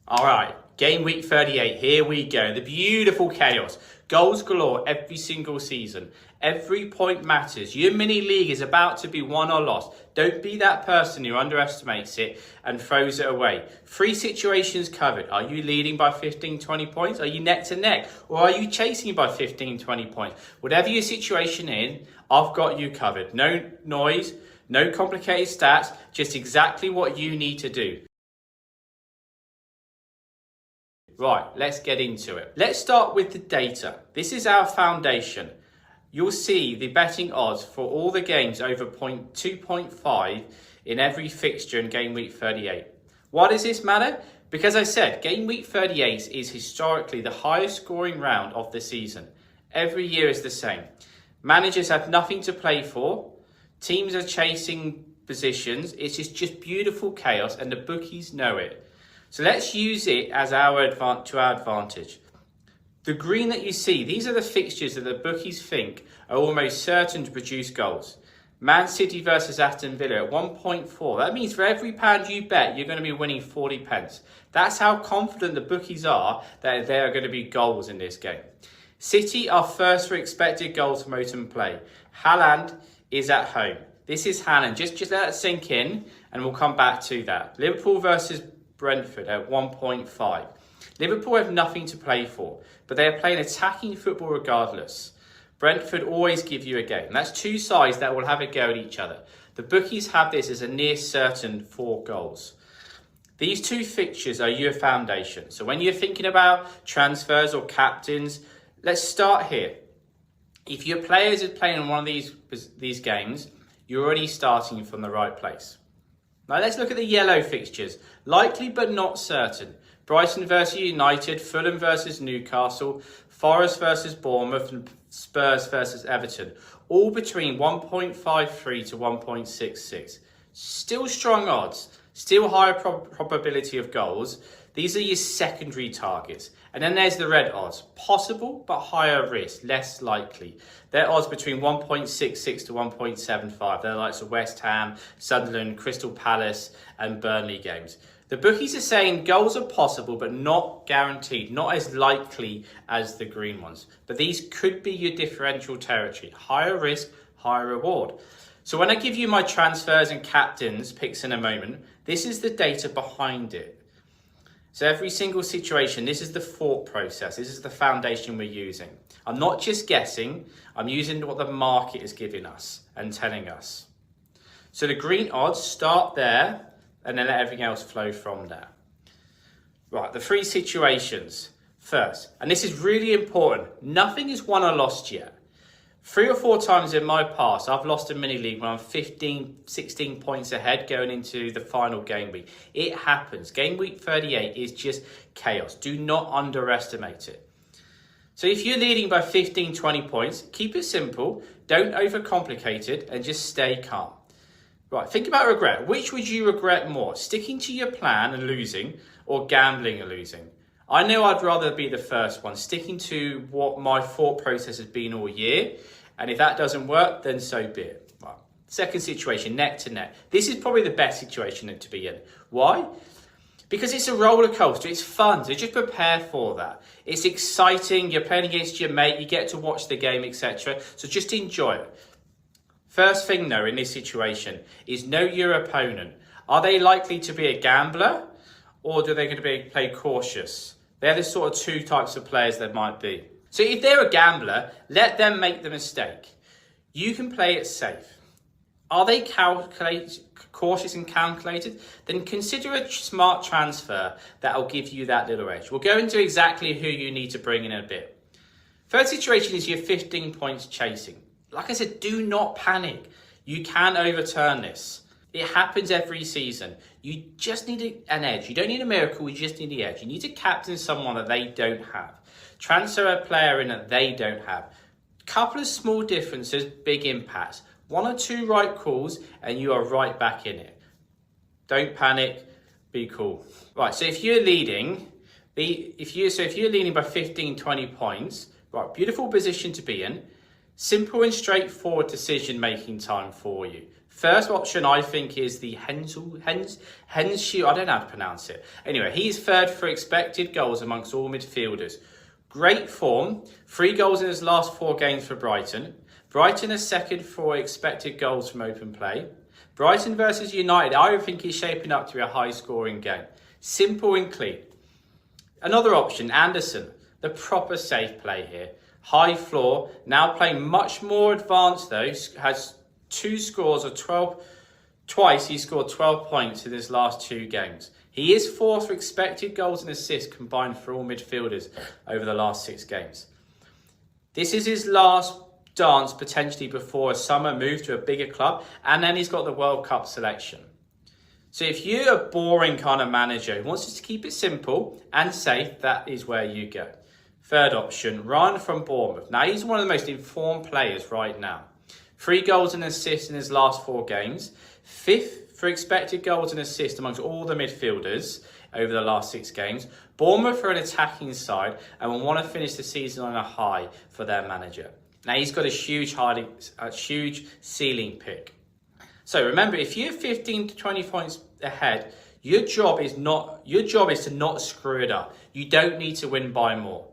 All right, game week 38, here we go. The beautiful chaos. Goals galore every single season. Every point matters. Your mini league is about to be won or lost. Don't be that person who underestimates it and throws it away. 3 situations covered. Are you leading by 15, 20 points? Are you neck to neck? Or are you chasing by 15, 20 points? Whatever your situation is, I've got you covered. No noise, no complicated stats, just exactly what you need to do. Right, let's get into it. Let's start with the data. This is our foundation. You'll see the betting odds for all the games over 2.5 in every fixture in game week 38. Why does this matter? Because I said game week 38 is historically the highest scoring round of the season. Every year is the same. Managers have nothing to play for. Teams are chasing positions. It's just beautiful chaos and the bookies know it. So let's use it as to our advantage. The green that you see, these are the fixtures that the bookies think are almost certain to produce goals. Man City versus Aston Villa at 1.4. That means for every pound you bet, you're going to be winning 40 pence. That's how confident the bookies are that there are going to be goals in this game. City are first for expected goals from open play. Haaland is at home. This is Haaland. Just let that sink in and we'll come back to that. Liverpool versus Brentford at 1.5. Liverpool have nothing to play for, but they are playing attacking football regardless. Brentford always give you a game. That's 2 sides that will have a go at each other. The bookies have this as a near certain 4 goals. These 2 fixtures are your foundation. So when you're thinking about transfers or captains, let's start here. If your players are playing in one of these games, you're already starting from the right place. Now let's look at the yellow fixtures. Likely but not certain. Brighton versus United, Fulham versus Newcastle, Forest versus Bournemouth, and Spurs versus Everton. All between 1.53 to 1.66. Still strong odds. Still higher probability of goals. These are your secondary targets. And then there's the red odds. Possible, but higher risk, less likely. They're odds between 1.66 to 1.75. They're like the West Ham, Sunderland, Crystal Palace, and Burnley games. The bookies are saying goals are possible, but not guaranteed, not as likely as the green ones. But these could be your differential territory. Higher risk, higher reward. So when I give you my transfers and captains picks in a moment, this is the data behind it. So every single situation, this is the thought process. This is the foundation we're using. I'm not just guessing. I'm using what the market is giving us and telling us. So the green odds start there and then let everything else flow from there. Right, the 3 situations first. And this is really important. Nothing is won or lost yet. 3 or 4 times in my past, I've lost a mini league when I'm 15, 16 points ahead going into the final game week. It happens. Game week 38 is just chaos. Do not underestimate it. So if you're leading by 15, 20 points, keep it simple. Don't overcomplicate it and just stay calm. Right, think about regret. Which would you regret more? Sticking to your plan and losing or gambling and losing? I know I'd rather be the first one, sticking to what my thought process has been all year. And if that doesn't work, then so be it. Right. Second situation, neck to neck. This is probably the best situation to be in. Why? Because it's a roller coaster. It's fun. So just prepare for that. It's exciting. You're playing against your mate. You get to watch the game, etc. So just enjoy it. First thing though, in this situation is know your opponent. Are they likely to be a gambler or are they going to play cautious? They're the sort of 2 types of players there might be. So if they're a gambler, let them make the mistake. You can play it safe. Are they cautious and calculated? Then consider a smart transfer that will give you that little edge. We'll go into exactly who you need to bring in a bit. Third situation is your 15 points chasing. Like I said, do not panic. You can overturn this. It happens every season. You just need an edge. You don't need a miracle, you just need the edge. You need to captain someone that they don't have. Transfer a player in that they don't have. Couple of small differences, big impacts. 1 or 2 right calls and you are right back in it. Don't panic, be cool. Right, so if you're leading, if you're leading by 15, 20 points, right, beautiful position to be in. Simple and straightforward decision-making time for you. First option, I think, is the Henshield. I don't know how to pronounce it. Anyway, he's third for expected goals amongst all midfielders. Great form. 3 goals in his last 4 games for Brighton. Brighton is second for expected goals from open play. Brighton versus United, I think he's shaping up to be a high-scoring game. Simple and clean. Another option, Anderson, the proper safe play here. High floor, now playing much more advanced though, has 2 scores of 12. Twice he scored 12 points in his last 2 games. He is fourth for expected goals and assists combined for all midfielders over the last 6 games. This is his last dance potentially before a summer move to a bigger club, and then he's got the World Cup selection. So if you're a boring kind of manager who wants to keep it simple and safe, that is where you go. Third option, Ryan from Bournemouth. Now he's one of the most informed players right now. 3 goals and assists in his last 4 games. 5th for expected goals and assists amongst all the midfielders over the last 6 games. Bournemouth are an attacking side and will want to finish the season on a high for their manager. Now he's got a huge ceiling pick. So remember, if you're 15 to 20 points ahead, your job is to not screw it up. You don't need to win by more.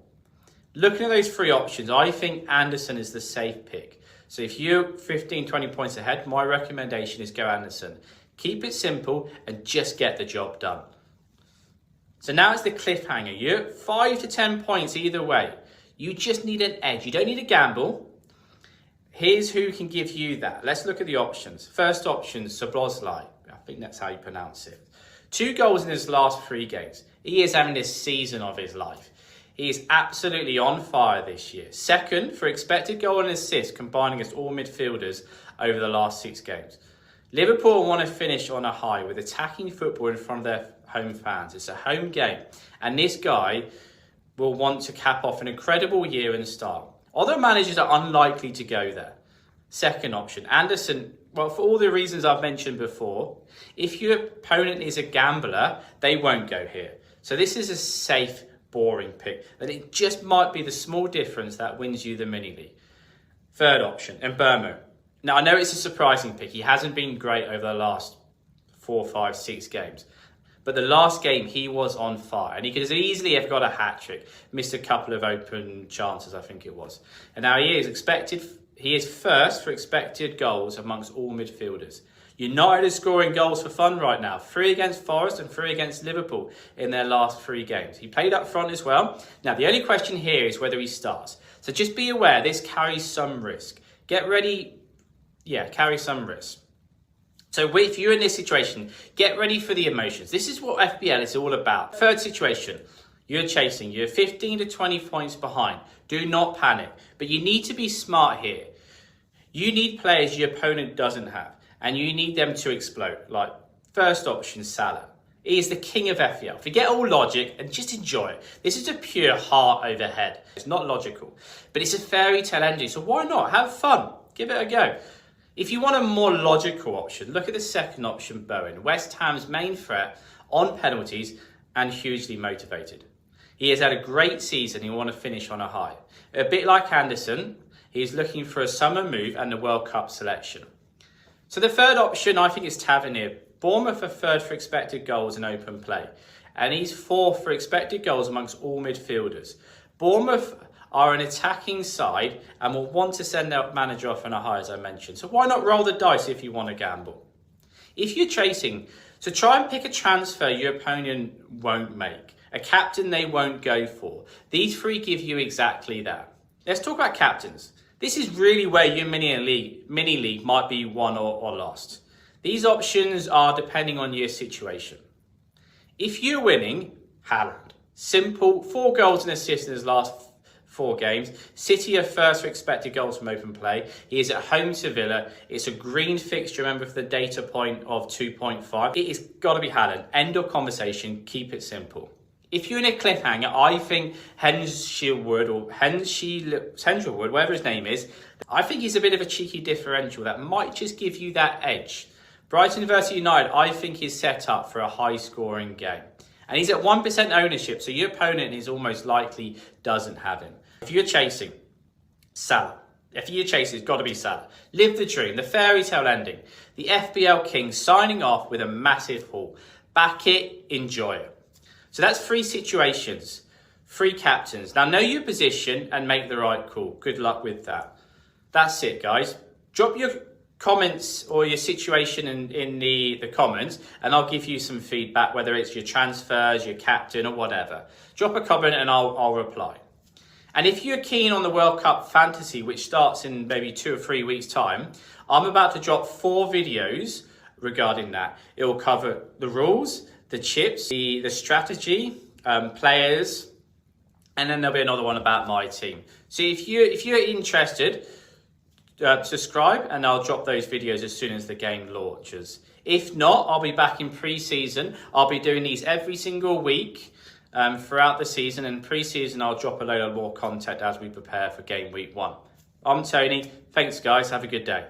Looking at those 3 options, I think Anderson is the safe pick. So if you're 15, 20 points ahead, my recommendation is go Anderson. Keep it simple and just get the job done. So now it's the cliffhanger. You're 5 to 10 points either way. You just need an edge. You don't need a gamble. Here's who can give you that. Let's look at the options. First option, Szoboszlai. I think that's how you pronounce it. 2 goals in his last 3 games. He is having this season of his life. He is absolutely on fire this year. Second for expected goal and assist combined against all midfielders over the last 6 games. Liverpool want to finish on a high with attacking football in front of their home fans. It's a home game. And this guy will want to cap off an incredible year in style. Other managers are unlikely to go there. Second option, Anderson. Well, for all the reasons I've mentioned before, if your opponent is a gambler, they won't go here. So this is a safe, boring pick. And it just might be the small difference that wins you the mini-league. Third option, Mbeumo. Now, I know it's a surprising pick. He hasn't been great over the last 4, 5, 6 games. But the last game, he was on fire. And he could easily have got a hat-trick. Missed a couple of open chances, I think it was. And now he is first for expected goals amongst all midfielders. United is scoring goals for fun right now. 3 against Forest and 3 against Liverpool in their last 3 games. He played up front as well. Now, the only question here is whether he starts. So just be aware, this carries some risk. Get ready. Yeah, carry some risk. So if you're in this situation, get ready for the emotions. This is what FPL is all about. Third situation, you're chasing. You're 15 to 20 points behind. Do not panic. But you need to be smart here. You need players your opponent doesn't have. And you need them to explode. Like, first option, Salah. He is the king of FPL. Forget all logic and just enjoy it. This is a pure heart over head. It's not logical. But it's a fairy tale ending. So why not? Have fun. Give it a go. If you want a more logical option, look at the second option, Bowen. West Ham's main threat on penalties and hugely motivated. He has had a great season. He will want to finish on a high. A bit like Anderson, he's looking for a summer move and the World Cup selection. So the third option, I think, is Tavernier. Bournemouth are third for expected goals in open play. And he's fourth for expected goals amongst all midfielders. Bournemouth are an attacking side and will want to send their manager off on a high, as I mentioned. So why not roll the dice if you want to gamble? If you're chasing, so try and pick a transfer your opponent won't make, a captain they won't go for. These 3 give you exactly that. Let's talk about captains. This is really where your mini league might be won or lost. These options are depending on your situation. If you're winning, Haaland. Simple, 4 goals and assists in his last 4 games. City are first for expected goals from open play. He is at home to Villa. It's a green fixture, remember, for the data point of 2.5. It has got to be Haaland. End of conversation. Keep it simple. If you're in a cliffhanger, I think Henshield, whatever his name is, I think he's a bit of a cheeky differential that might just give you that edge. Brighton versus United, I think, is set up for a high-scoring game. And he's at 1% ownership, so your opponent is almost likely doesn't have him. If you're chasing, Salah. If you're chasing, it's got to be Salah. Live the dream, the fairy tale ending. The FBL King signing off with a massive haul. Back it, enjoy it. So that's 3 situations, 3 captains. Now know your position and make the right call. Good luck with that. That's it, guys. Drop your comments or your situation in the comments, and I'll give you some feedback, whether it's your transfers, your captain, or whatever. Drop a comment and I'll reply. And if you're keen on the World Cup Fantasy, which starts in maybe 2 or 3 weeks' time, I'm about to drop 4 videos regarding that. It will cover the rules, the chips, the strategy, players, and then there'll be another one about my team. So if you're interested, subscribe, and I'll drop those videos as soon as the game launches. If not, I'll be back in pre-season. I'll be doing these every single week. Throughout the season, and pre-season I'll drop a load of more content as we prepare for game week 1. I'm Tony. Thanks guys, have a good day.